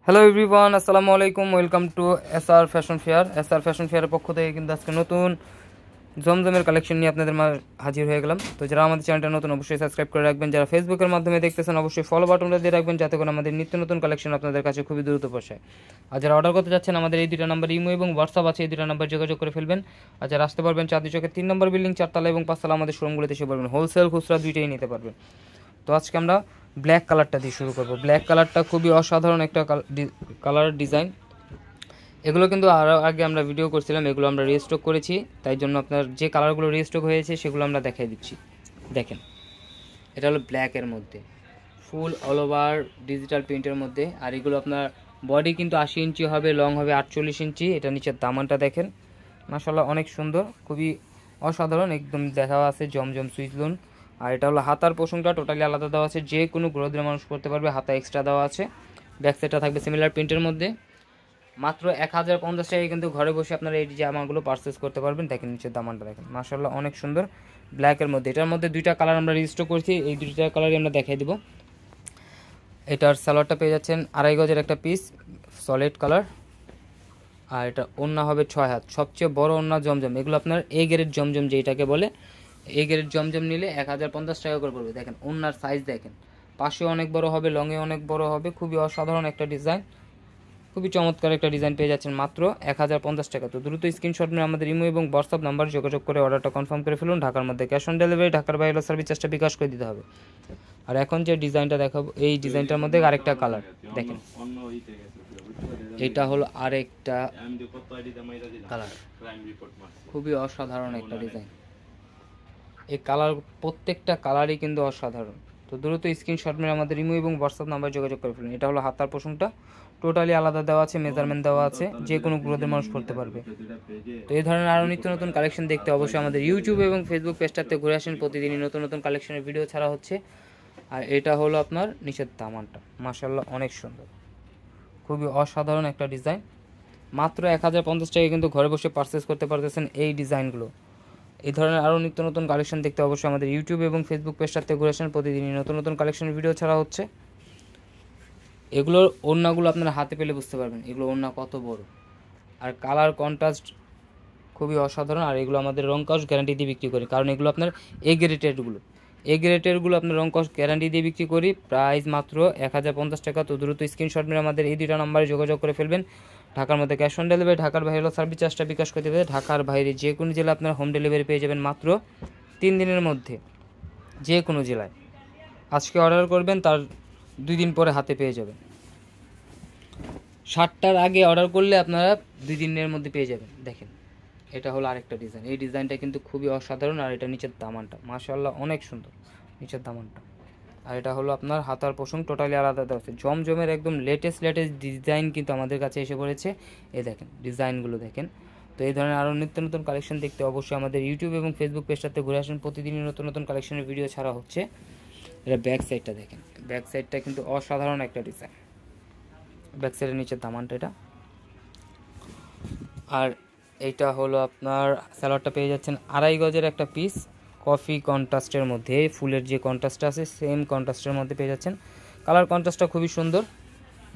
Hello everyone, আসসালামু আলাইকুম। Welcome to SR fashion fair. SR fashion ফেয়ারের পক্ষ থেকে কিন্তু আজকে নতুন জমজমের কালেকশন নিয়ে আপনাদের মাঝে হাজির হয়ে গেলাম। তো যারা আমাদের চ্যানেলটা নতুন অবশ্যই সাবস্ক্রাইব করে রাখবেন, যারা ফেসবুকের মাধ্যমে দেখতেছেন অবশ্যই ফলো বাটনটা দিয়ে রাখবেন, যাতে করে আমাদের নিত্য নতুন কালেকশন আপনাদের কাছে খুবই দ্রুত পৌঁছায়। আর যারা অর্ডার করতে যাচ্ছেন, আমাদের এই দুটো নাম্বার ইমো এবং হোয়াটসঅ্যাপ আছে, এই দুটো নাম্বার যোগাযোগ করে ফেলবেন। আর যারা আসতে পারবেন চাঁদনী চকের 3 নম্বর বিল্ডিং, 4 তলা এবং 5 তলা আমাদের শোরুমগুলোতে এসে পারবেন। হোলসেল খুচরা দুইটাই নিতে পারবেন। তো আজকে আমরা ব্ল্যাক কালারটা দিয়ে শুরু করব। ব্ল্যাক কালারটা খুবই অসাধারণ একটা কালার ডিজাইন। এগুলো কিন্তু আরও আগে আমরা ভিডিও করছিলাম, এগুলো আমরা রিস্টক করেছি, তাই জন্য আপনার যে কালারগুলো রিস্টক হয়েছে সেগুলো আমরা দেখাই দিচ্ছি। দেখেন, এটা হলো ব্ল্যাকের মধ্যে ফুল অল ওভার ডিজিটাল প্রিন্টের মধ্যে। আর এগুলো আপনার বডি কিন্তু 80 ইঞ্চি হবে, লং হবে 48 ইঞ্চি। এটা নিচের দামানটা দেখেন, মাশাআল্লাহ অনেক সুন্দর, খুবই অসাধারণ, একদম দেখা আছে জমজম সুইচ লোন। আর এটা হলো হাতার পোষণটা টোটালি আলাদা দেওয়া আছে, যে কোনো গ্রোথের মানুষ করতে পারবে, হাতা এক্সট্রা দেওয়া আছে। ব্যাক সাইডটা থাকবে সিমিলার প্রিন্টের মধ্যে। মাত্র 1050 টাকায় কিন্তু ঘরে বসে আপনারা এই জামাগুলো পারচেস করতে পারবেন। দেখেন নিচের দামানটা দেখেন, মাশাআল্লাহ অনেক সুন্দর ব্ল্যাকের মধ্যে। এটার মধ্যে দুইটা কালার আমরা রেজিস্টার করেছি, এই দুইটা কালারই আমরা দেখাই দিব। এটার সালোয়ারটা পেয়ে যাচ্ছেন 2.5 গজের একটা পিস সলিড কালার। আর এটা ওড়না হবে 6 হাত, সবচেয়ে বড় ওড়না জমজম। এগুলো আপনার এ গ্রেড জমজম যেটাকে বলে, এ গ্রেড জমজম নিলে 1050 টাকা করে পড়বে। দেখেন ওড়নার সাইজ দেখেন, পাশে অনেক বড় হবে, লংয়ে অনেক বড় হবে, খুবই অসাধারণ একটা ডিজাইন, খুবই চমৎকার একটা ডিজাইন পেয়ে যাচ্ছেন মাত্র 1050 টাকা। তো দ্রুত স্ক্রিনশট নিয়ে আমাদের ইমো এবং হোয়াটসঅ্যাপ নাম্বার যোগাযোগ করে অর্ডারটা কনফার্ম করে ফেলুন। ঢাকার মধ্যে ক্যাশ অন ডেলিভারি, ঢাকার বাইরে সার্ভিস চার্জটা বিকাশ করে দিতে হবে। আর এখন যে ডিজাইনটা দেখাবো, এই ডিজাইনটার মধ্যে আরেকটা কালার দেখেন, এটা হলো আরেকটা কালার, খুবই অসাধারণ একটা ডিজাইন। এই কালার প্রত্যেকটা কালারই কিন্তু অসাধারণ। তো দ্রুত স্ক্রিনশট মেরে আমাদের ইমো এবং হোয়াটসঅ্যাপ নাম্বার যোগাযোগ করে ফেলুন। এটা হলো হাতার পোষণটা টোটালি আলাদা দেওয়া আছে, মেজারমেন্ট দেওয়া আছে, যে কোনো গ্রোথের মানুষ পড়তে পারবে। তো এই ধরনের আরও নিত্য নতুন কালেকশন দেখতে অবশ্যই আমাদের ইউটিউব এবং ফেসবুক পেজটাতে ঘুরে আসেন, প্রতিদিনই নতুন নতুন কালেকশনের ভিডিও ছাড়া হচ্ছে। আর এটা হলো আপনার নিচের দামানটা, মাশাআল্লাহ অনেক সুন্দর, খুবই অসাধারণ একটা ডিজাইন। মাত্র 1050 টাকায় কিন্তু ঘরে বসে পারচেস করতে পারতেছেন এই ডিজাইনগুলো। এই ধরনের আরও নিত্য নতুন কালেকশন দেখতে অবশ্যই আমাদের ইউটিউব এবং ফেসবুক পেজটাতে ঘুরে আসেন, প্রতিদিনই নতুন নতুন কালেকশনের ভিডিও ছাড়া হচ্ছে। এগুলোর ওড়নাগুলো আপনারা হাতে পেলে বুঝতে পারবেন এগুলো ওড়না কত বড়। আর কালার কন্ট্রাস্ট খুবই অসাধারণ। আর এগুলো আমাদের রং কস গ্যারান্টি দিয়ে বিক্রি করি, কারণ এগুলো আপনার এ গ্রেটেডগুলো আপনার রং কস গ্যারান্টি দিয়ে বিক্রি করি। প্রাইস মাত্র 1050 টাকা। তো দ্রুত স্ক্রিনশট মেরে আমাদের এই দুইটা নাম্বারে যোগাযোগ করে ফেলবেন। ঢাকার মধ্যে ক্যাশ অন ডেলিভারি, ঢাকার বাইরে হলো সার্ভিস চার্জটা বিকাশ করে দেবে। ঢাকার বাইরে যে কোনো জেলা আপনার হোম ডেলিভারি পেয়ে যাবেন মাত্র 3 দিনের মধ্যে, যে কোনো জেলায়। আজকে অর্ডার করবেন, তার 2 দিন পরে হাতে পেয়ে যাবেন। 7টার আগে অর্ডার করলে আপনারা 2 দিনের মধ্যে পেয়ে যাবেন। দেখেন এটা হলো আরেকটা ডিজাইন, এই ডিজাইনটা কিন্তু খুবই অসাধারণ। আর এটা নিচের দামানটা মাশাআল্লাহ অনেক সুন্দর, নিচের দামানটা। আর এটা হলো আপনার হাতার পোষণ টোটালি আলাদা দেওয়া আছে। জমজমের একদম লেটেস্ট ডিজাইন কিন্তু আমাদের কাছে এসে পড়েছে। এই দেখেন ডিজাইনগুলো দেখেন। তো এই ধরনের আরও নিত্য নতুন কালেকশন দেখতে অবশ্যই আমাদের ইউটিউব এবং ফেসবুক পেজটাতে ঘুরে আসেন, প্রতিদিনই নতুন নতুন কালেকশনের ভিডিও ছাড়া হচ্ছে। এটা ব্যাক সাইডটা দেখেন, ব্যাক সাইডটা কিন্তু অসাধারণ একটা ডিজাইন। ব্যাক সাইডের নিচের দামানটা এটা। আর এইটা হলো আপনার সালোয়ারটা পেয়ে যাচ্ছেন 2.5 গজের একটা পিস কফি কন্ট্রাস্টের মধ্যে, ফুলের যে কন্ট্রাস্টটা আছে সেম কন্ট্রাস্টের মধ্যে পেয়ে যাচ্ছেন। কালার কন্ট্রাস্টটা খুবই সুন্দর।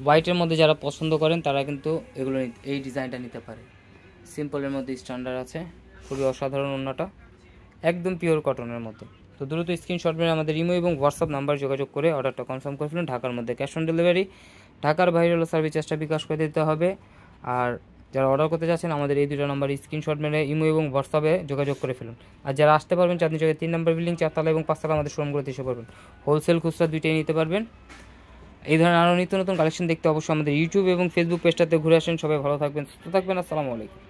হোয়াইটের মধ্যে যারা পছন্দ করেন তারা কিন্তু এগুলো এই ডিজাইনটা নিতে পারে। সিম্পলের মধ্যে স্ট্যান্ডার্ড আছে, খুবই অসাধারণ ওড়নাটা, একদম পিওর কটনের মধ্যে। তো দ্রুত স্ক্রিনশট মেরে আমাদের ইমো এবং হোয়াটসঅ্যাপ নাম্বার যোগাযোগ করে অর্ডারটা কনফার্ম করে ফেলুন। ঢাকার মধ্যে ক্যাশ অন ডেলিভারি, ঢাকার বাইরে হলো সার্ভিস চার্জটা বিকাশ করে দিতে হবে। আর যারা অর্ডার করতে চাচ্ছেন আমাদের এই দুটো নাম্বার স্ক্রিনশট মেরে ইমো এবং হোয়াটসঅ্যাপে যোগাযোগ করে ফেলুন। আর যারা আসতে পারবেন চাঁদনী চকের 3 নম্বর বিল্ডিং, 4 তলা এবং 5 তলা আমাদের শোরুমগুলোতে এসে পারবেন। হোলসেল খুচরা দুইটাই নিতে পারবেন। এই ধরনের আরও নিত্য নতুন কালেকশন দেখতে অবশ্যই আমাদের ইউটিউব এবং ফেসবুক পেজটাতে ঘুরে আসেন। সবাই ভালো থাকবেন, সুস্থ থাকবেন, আসসালামু আলাইকুম।